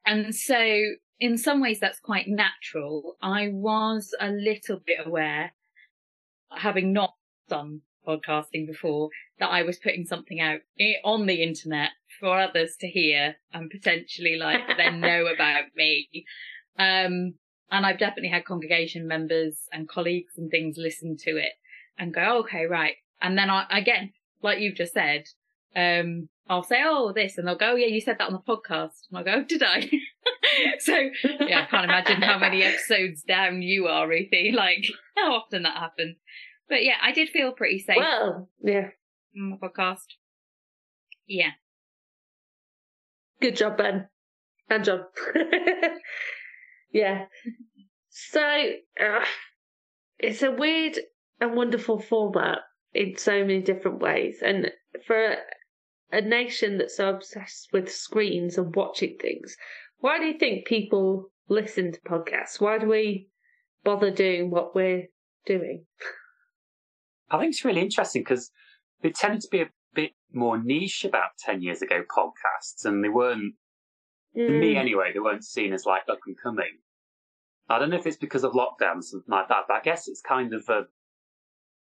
And so in some ways that's quite natural. I was a little bit aware, having not done podcasting before, that I was putting something out on the internet for others to hear and potentially then know about me. And I've definitely had congregation members and colleagues and things listen to it and go, oh, okay, right. And then again, like you've just said, I'll say, oh, this, and they'll go, oh, yeah, you said that on the podcast. And I'll go, did I? So, yeah, I can't imagine how many episodes down you are, Ruthi, like how often that happens. But yeah, I did feel pretty safe. Well, yeah. On the podcast. Yeah. Good job, Ben. Good job. Yeah. So, it's a weird and wonderful format in so many different ways. And for a nation that's so obsessed with screens and watching things, why do you think people listen to podcasts? Why do we bother doing what we're doing? I think it's really interesting because they tended to be a bit more niche about 10 years ago, podcasts, and they weren't, to me anyway, they weren't seen as like up and coming. I don't know if it's because of lockdown or something like that, but I guess it's kind of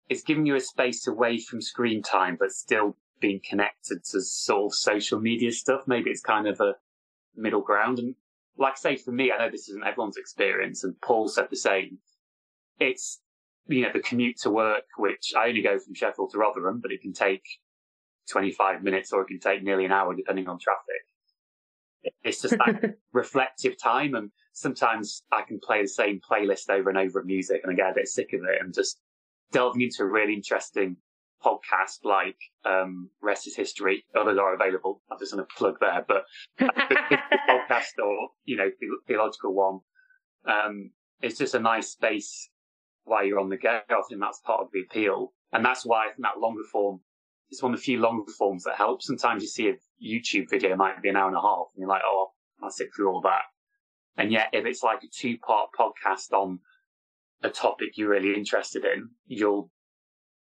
it's giving you a space away from screen time, but still being connected to sort of social media stuff. Maybe it's kind of a middle ground. And like I say, for me, I know this isn't everyone's experience, and Paul said the same. It's, you know, the commute to work, which I only go from Sheffield to Rotherham, but it can take 25 minutes or it can take nearly an hour depending on traffic. It's just that reflective time, and sometimes I can play the same playlist over and over of music and I get a bit sick of it, and just delving into a really interesting podcast like Rest is History. Others are available. I'm just going to plug there, but the podcast or, you know, theological one, it's just a nice space while you're on the go. I think that's part of the appeal, and that's why I think that longer form, it's one of the few longer forms that helps. Sometimes you see a YouTube video, it might be an hour and a half, and you're like, oh, I'll sit through all that. And yet, if it's like a 2-part podcast on a topic you're really interested in, you'll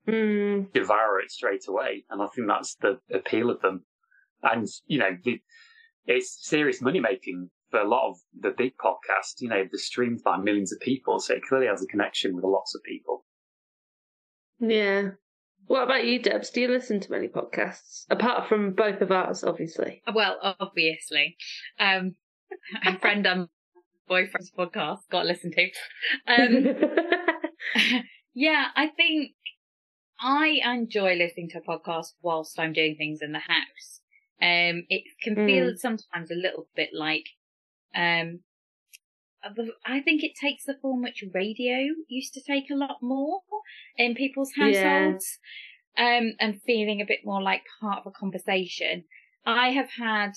devour it straight away. And I think that's the appeal of them. And, it's serious money making for a lot of the big podcasts. They're streamed by millions of people, so it clearly has a connection with lots of people. Yeah. What about you, Debs? Do you listen to many podcasts? Apart from both of ours, obviously. Well, obviously. A friend and boyfriend's podcast, got to listen to. Yeah, I think I enjoy listening to a podcast whilst I'm doing things in the house. It can feel sometimes a little bit like, I think it takes the form which radio used to take a lot more in people's households, and feeling a bit more like part of a conversation. I have had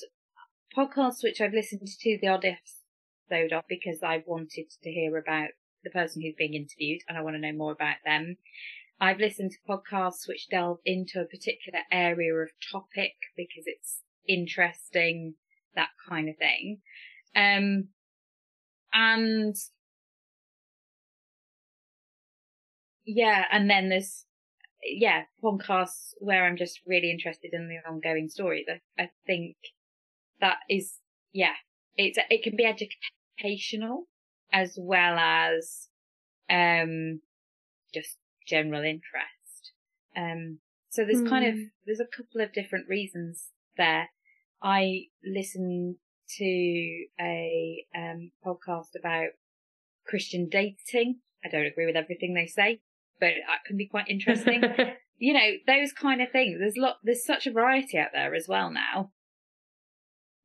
podcasts which I've listened to the odd episode of because I wanted to hear about the person who's being interviewed and I want to know more about them. I've listened to podcasts which delve into a particular area of topic because it's interesting, that kind of thing. And then there's podcasts where I'm just really interested in the ongoing stories. I think that is, it can be educational as well as just general interest. So there's there's a couple of different reasons there. I listen to a podcast about Christian dating. I don't agree with everything they say, but it can be quite interesting. Those kind of things. There's such a variety out there as well now.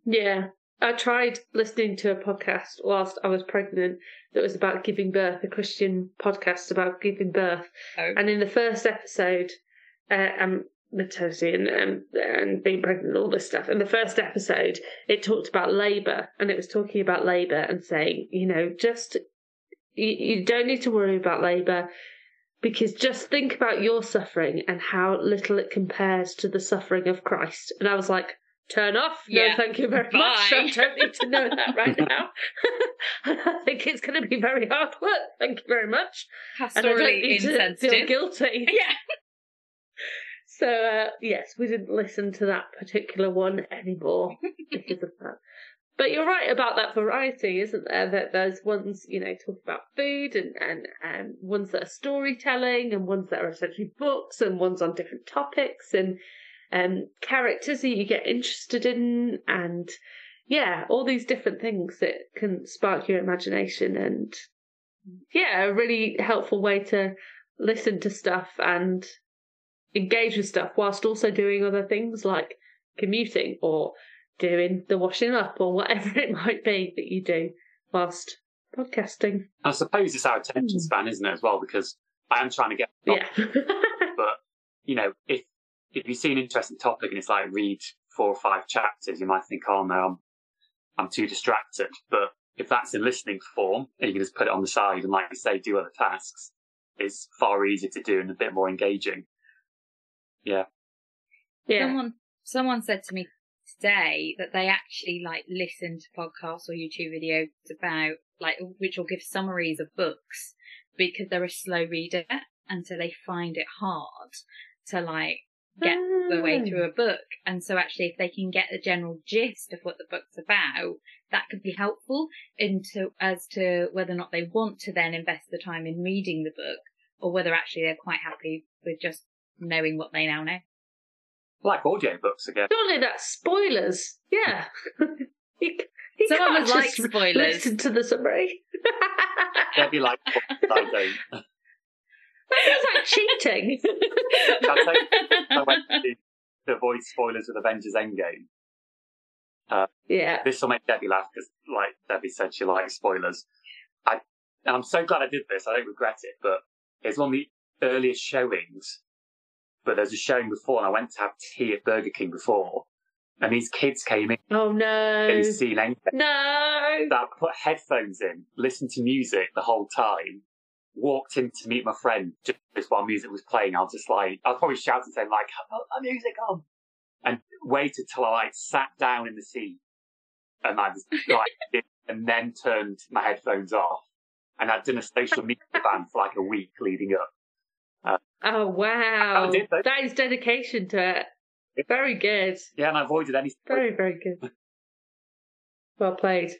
Yeah. I tried listening to a podcast whilst I was pregnant that was about giving birth, a Christian podcast about giving birth. Oh. And in the first episode, maternity and being pregnant and all this stuff. In the first episode, it talked about labour, and it was talking about labour and saying, just you don't need to worry about labour because just think about your suffering and how little it compares to the suffering of Christ. And I was like, turn off. Yeah. No, thank you very much. I don't need to know that right now. I think it's going to be very hard work. Thank you very much. Pastorally insensitive. Feel guilty. Yeah. So, yes, we didn't listen to that particular one anymore because of that. But you're right about that variety, isn't there? That there's ones, talk about food and ones that are storytelling and ones that are essentially books and ones on different topics and characters that you get interested in and, all these different things that can spark your imagination and, a really helpful way to listen to stuff and engage with stuff whilst also doing other things like commuting or doing the washing up or whatever it might be that you do whilst podcasting. I suppose it's our attention span, isn't it, as well? Because I am trying to get but, if you see an interesting topic and it's like read 4 or 5 chapters, you might think, oh no, I'm too distracted. But if that's in listening form and you can just put it on the side and, like you say, do other tasks, it's far easier to do and a bit more engaging. Yeah. Someone said to me today that they actually listen to podcasts or YouTube videos about which will give summaries of books because they're a slow reader and so they find it hard to get the way through a book. And so actually if they can get the general gist of what the book's about, that could be helpful as to whether or not they want to then invest the time in reading the book or whether actually they're quite happy with just knowing what they now know. Like audiobooks again. Surely that's spoilers. Yeah. you Someone can't was like just spoilers. listen to the summary. They'd be like, I don't. That sounds like cheating. I went to avoid spoilers with Avengers Endgame. This will make Debbie laugh because, like Debbie said, she likes spoilers. And I'm so glad I did this. I don't regret it, but it's one of the earliest showings. But there's a showing before, and I went to have tea at Burger King before, and these kids came in. Oh no! They'd seen Endgame. No! That put headphones in, listened to music the whole time. Walked in to meet my friend just while music was playing. I was probably shouting, saying, "Put the music on!" And waited till I sat down in the seat, and I was and then turned my headphones off and I'd done a social media ban for like a week leading up. Oh, wow. I did, though. That is dedication to it. Very good. Yeah, and I avoided any... Very, very good. Well played.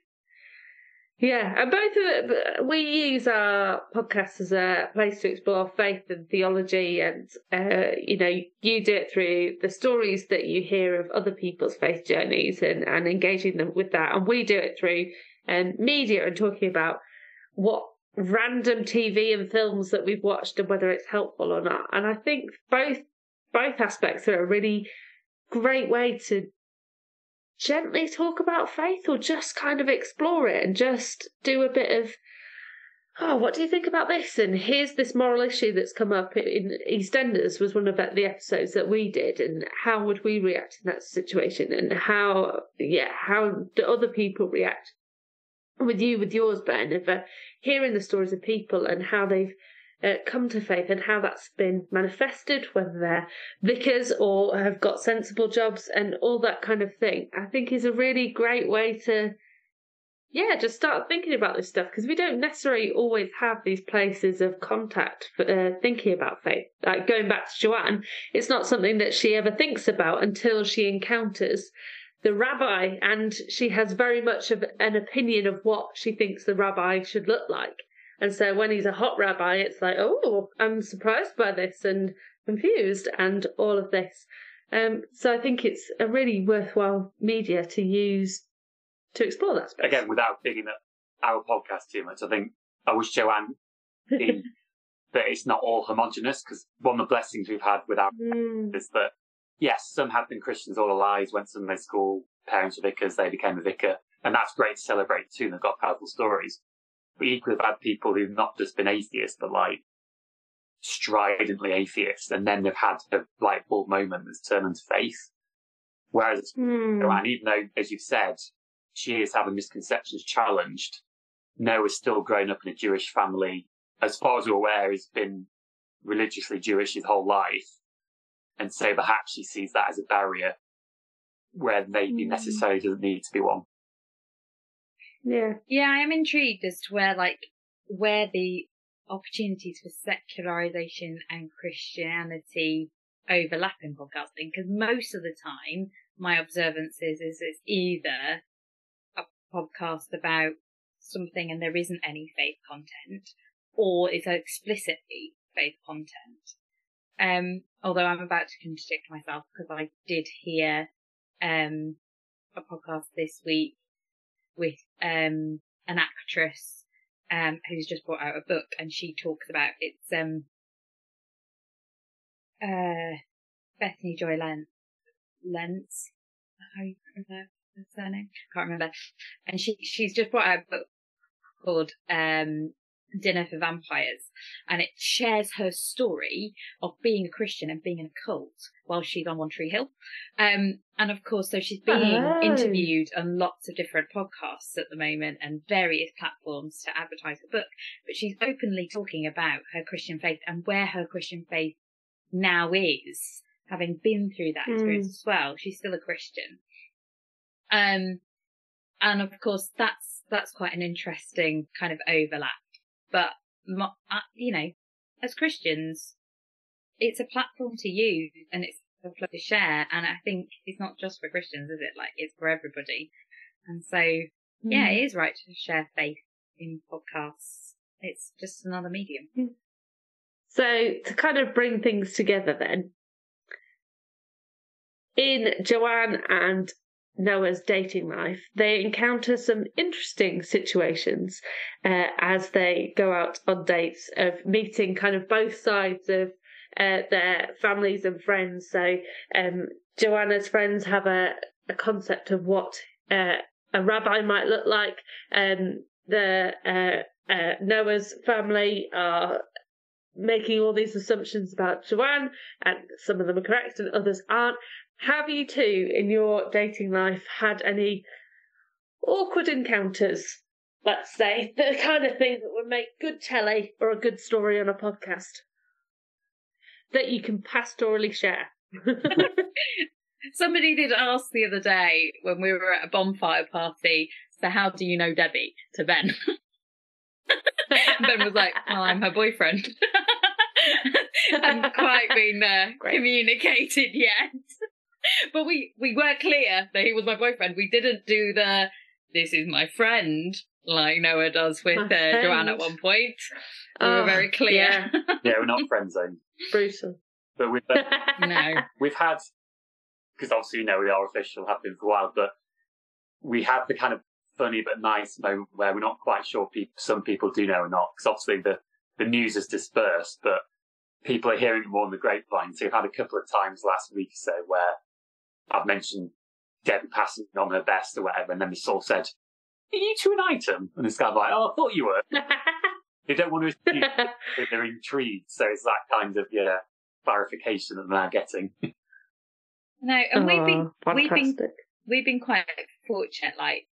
Yeah, and both of it, we use our podcast as a place to explore faith and theology, and you do it through the stories that you hear of other people's faith journeys and engaging them with that, and we do it through media and talking about what random TV and films that we've watched and whether it's helpful or not. And I think both aspects are a really great way to gently talk about faith, or just kind of explore it and just do a bit of, what do you think about this? And here's this moral issue that's come up in EastEnders was one of the episodes that we did, and how would we react in that situation, and how do other people react? With yours, Ben, of hearing the stories of people and how they've come to faith and how that's been manifested, whether they're vicars or have got sensible jobs and all that kind of thing, I think is a really great way to, just start thinking about this stuff, because we don't necessarily always have these places of contact for thinking about faith. Like going back to Joanne, it's not something that she ever thinks about until she encounters the rabbi, and she has very much of an opinion of what she thinks the rabbi should look like. And so when he's a hot rabbi, it's like, oh, I'm surprised by this and confused and all of this. So I think it's a really worthwhile media to use to explore that space. Again, without digging up our podcast too much, I wish Joanne that it's not all homogenous, because one of the blessings we've had with our is that, yes, some have been Christians all their lives, went to Sunday school, parents were vicars, they became a vicar, and that's great to celebrate too, and they've got powerful stories. But equally, I've had people who've not just been atheists, but like stridently atheists, and then they've had a light bulb moment that's turned into faith. Whereas, Joanne, even though, as you've said, she is having misconceptions challenged, Noah's still grown up in a Jewish family. As far as we're aware, he's been religiously Jewish his whole life. And so perhaps she sees that as a barrier where maybe necessarily doesn't need to be one. Yeah, I am intrigued as to where the opportunities for secularization and Christianity overlap in podcasting, because most of the time my observance is it's either a podcast about something and there isn't any faith content, or it's explicitly faith content. Although I'm about to contradict myself, because I did hear a podcast this week with an actress who's just brought out a book, and she talks about it's Bethany Joy Lentz. How you remember her surname? Can't remember. And she's just brought out a book called Dinner for Vampires, and it shares her story of being a Christian and being in a cult while she's on One Tree Hill. And of course, so she's being interviewed on lots of different podcasts at the moment and various platforms to advertise her book, but she's openly talking about her Christian faith and where her Christian faith now is, having been through that experience as well. She's still a Christian. And of course, that's quite an interesting kind of overlap. But, as Christians, it's a platform to use and it's a platform to share. And I think it's not just for Christians, is it? Like, it's for everybody. And so, it is right to share faith in podcasts. It's just another medium. So, to kind of bring things together then, in Joanne and Noah's dating life, they encounter some interesting situations as they go out on dates of meeting kind of both sides of their families and friends. So Joanna's friends have a concept of what a rabbi might look like. Noah's family are making all these assumptions about Joanne, and some of them are correct and others aren't. Have you two, in your dating life, had any awkward encounters, let's say, the kind of thing that would make good telly or a good story on a podcast that you can pastorally share? Somebody did ask the other day when we were at a bonfire party, so how do you know Debbie, to Ben? Ben was like, well, I'm her boyfriend. Hadn't quite been communicated yet. But we were clear that he was my boyfriend. We didn't do the, this is my friend, like Noah does with Joanne at one point. We were very clear. Yeah, we're not friend zoned. Brutal. But we've had, because obviously, we are official, have been for a while, but we have the kind of funny but nice moment where we're not quite sure some people do know or not, because obviously the news has dispersed, but people are hearing it more on the grapevine. So we've had a couple of times last week or so where I've mentioned Debbie passing on her best or whatever, and then the source said, are you two an item? And this guy's like, oh, I thought you were. They don't want to assume that they're intrigued, so it's that kind of clarification that they're now getting. No, and we've been quite fortunate, like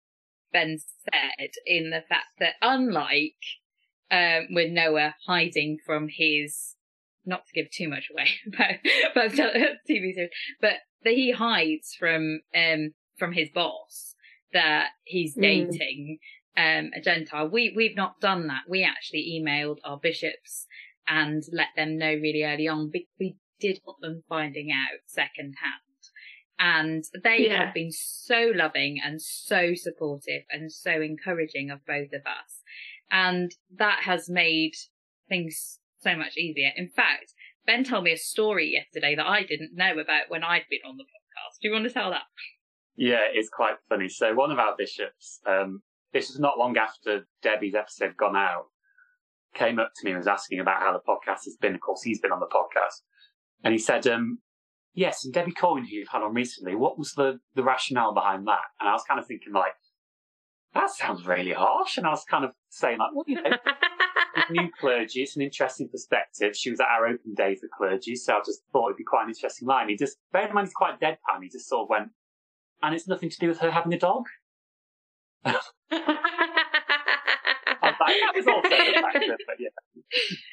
Ben said, in the fact that unlike with Noah hiding from his, not to give too much away about TV series, but that he hides from his boss that he's dating a Gentile. We've not done that. We actually emailed our bishops and let them know really early on. We did want them finding out second hand. And they have been so loving and so supportive and so encouraging of both of us. And that has made things so much easier. In fact, Ben told me a story yesterday that I didn't know about when I'd been on the podcast. Do you want to tell that? Yeah, it's quite funny. So one of our bishops, this was not long after Debbie's episode had gone out, came up to me and was asking about how the podcast has been. Of course, he's been on the podcast. And he said, yes, and Debbie Coyne, who you've had on recently, what was the rationale behind that? And I was kind of thinking, like, that sounds really harsh. And I was kind of saying, like, well, with new clergy, it's an interesting perspective. She was at our open day for clergy, so I just thought it'd be quite an interesting line. He just, bear in mind, he's quite deadpan. He just sort of went, and it's nothing to do with her having a dog. I was like, that was also the factor, but yeah.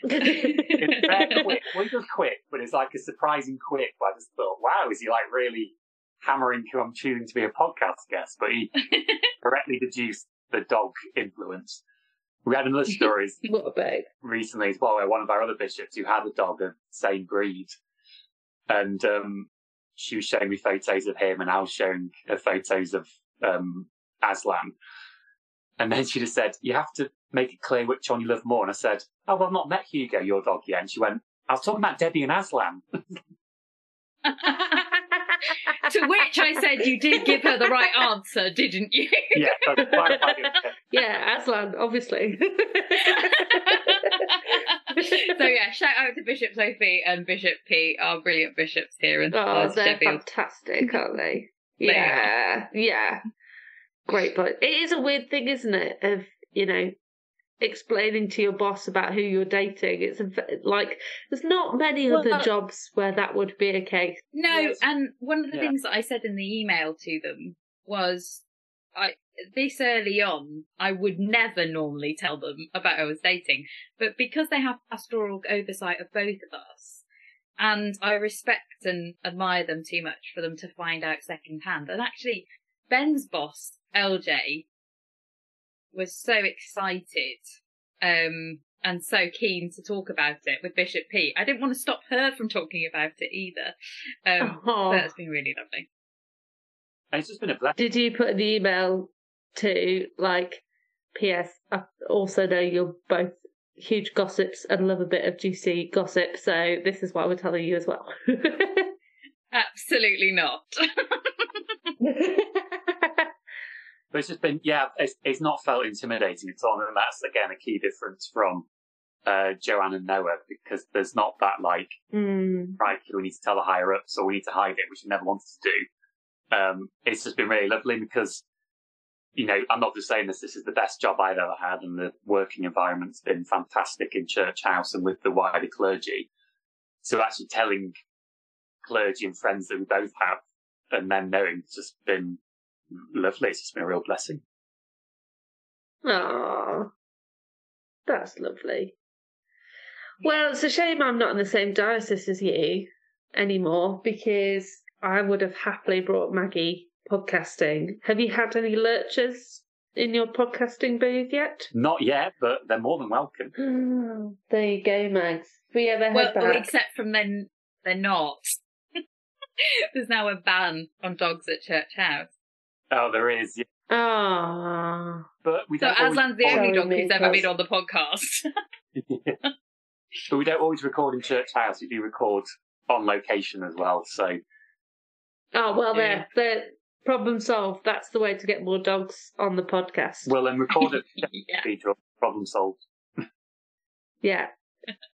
It's very quick. Well, he does quick, but it's like a surprising quick. I just thought, wow, is he like really hammering who I'm choosing to be a podcast guest? But he correctly deduced the dog influence. We had another story recently as well, where one of our other bishops who had a dog of the same breed, and she was showing me photos of him, and I was showing her photos of Aslan. And then she just said, you have to make it clear which one you love more. And I said, oh, well, I've not met Hugo, your dog, yet. And she went, I was talking about Debbie and Aslan. To which I said, you did give her the right answer, didn't you? Yeah, Aslan, obviously. So yeah, shout out to Bishop Sophie and Bishop Pete, our brilliant bishops here. And they're Sheffield. fantastic, aren't they? Yeah. Great, but it is a weird thing, isn't it? Of, explaining to your boss about who you're dating. It's there's not many other jobs where that would be a case. No, yes. And one of the things that I said in the email to them was, this early on, I would never normally tell them about who I was dating, but because they have pastoral oversight of both of us, and I respect and admire them too much for them to find out secondhand. And actually, Ben's boss, LJ, was so excited and so keen to talk about it with Bishop Pete. I didn't want to stop her from talking about it either. So that's been really lovely. It's just been a blessing. Did you put an email to, P.S. I also know you're both huge gossips and love a bit of juicy gossip, so this is why we're telling you as well. Absolutely not. But it's just been, it's not felt intimidating at all. And that's, again, a key difference from Joanne and Noah, because there's not that, right, we need to tell the higher-ups or we need to hide it, which we never wanted to do. It's just been really lovely because, I'm not just saying this is the best job I've ever had, and the working environment's been fantastic in Church House and with the wider clergy. So actually telling clergy and friends that we both have and them knowing it's just been lovely. It's just been a real blessing. Oh, that's lovely. Well, it's a shame I'm not in the same diocese as you anymore, because I would have happily brought Maggie podcasting. Have you had any lurchers in your podcasting booth yet? Not yet, but they're more than welcome. There you go, Mags. If we ever head back. Except from then, they're not. There's now a ban on dogs at Church House. Oh, there is. Yeah. Ah. But we So don't Aslan's the only dog who's ever Mika's. been on the podcast. Yeah. But we don't always record in Church House. We do record on location as well. So. Oh, well, Yeah. they're problem solved. That's the way to get more dogs on the podcast. Well, then record it. Yeah. Problem solved. Yeah.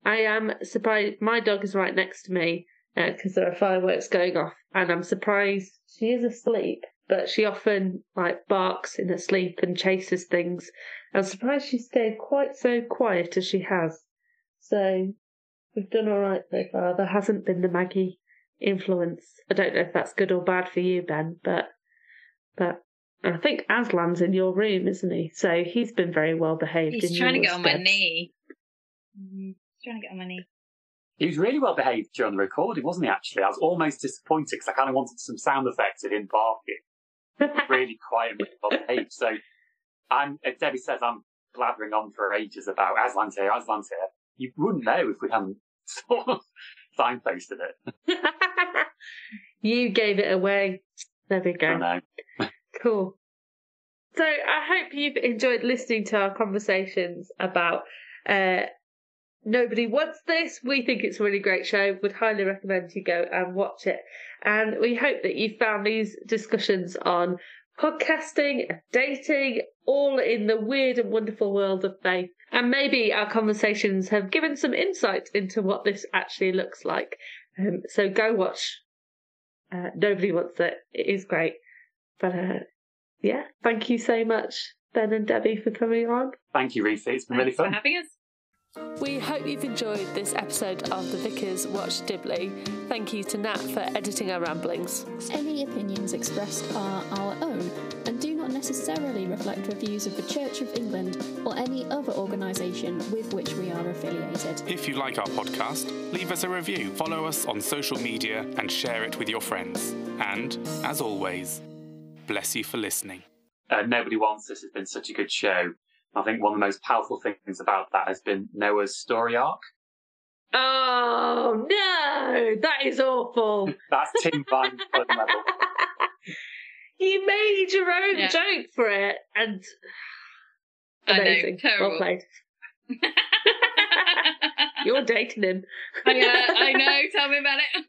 I am surprised. My dog is right next to me because there are fireworks going off, and I'm surprised she is asleep, but she often barks in her sleep and chases things. I'm surprised she stayed quite so quiet as she has. So we've done all right so far. There hasn't been the Maggie influence. I don't know if that's good or bad for you, Ben, but I think Aslan's in your room, isn't he? So he's been very well behaved. He's trying to get on my knee. He's trying to get on my knee. He was really well behaved during the recording, wasn't he, actually? I was almost disappointed because I kind of wanted some sound effects of him barking. Really quiet and really well behaved. So Debbie says I'm blathering on for ages about Aslan's here, Aslan's here. You wouldn't know if we hadn't sort of signposted it. You gave it away. There we go. I know. Cool. So I hope you've enjoyed listening to our conversations about Nobody Wants This. We think it's a really great show. Would highly recommend you go and watch it. And we hope that you found these discussions on podcasting and dating all in the weird and wonderful world of faith. And maybe our conversations have given some insight into what this actually looks like. So go watch Nobody Wants It. It is great. But yeah, thank you so much, Ben and Debbie, for coming on. Thank you, Ruthi. It's been really fun. Thanks for having us. We hope you've enjoyed this episode of the Vicars Watch Dibley. Thank you to Nat for editing our ramblings. Any opinions expressed are our own and do not necessarily reflect the views of the Church of England or any other organisation with which we are affiliated. If you like our podcast, leave us a review, follow us on social media and share it with your friends. And, as always, bless you for listening. Nobody Wants This has been such a good show. I think one of the most powerful things about that has been Noah's story arc. Oh, no! That is awful. That's Tim Vine's fun level. You made your own joke for it, and amazing. I know, terrible. Well played. You're dating him. I know, tell me about it.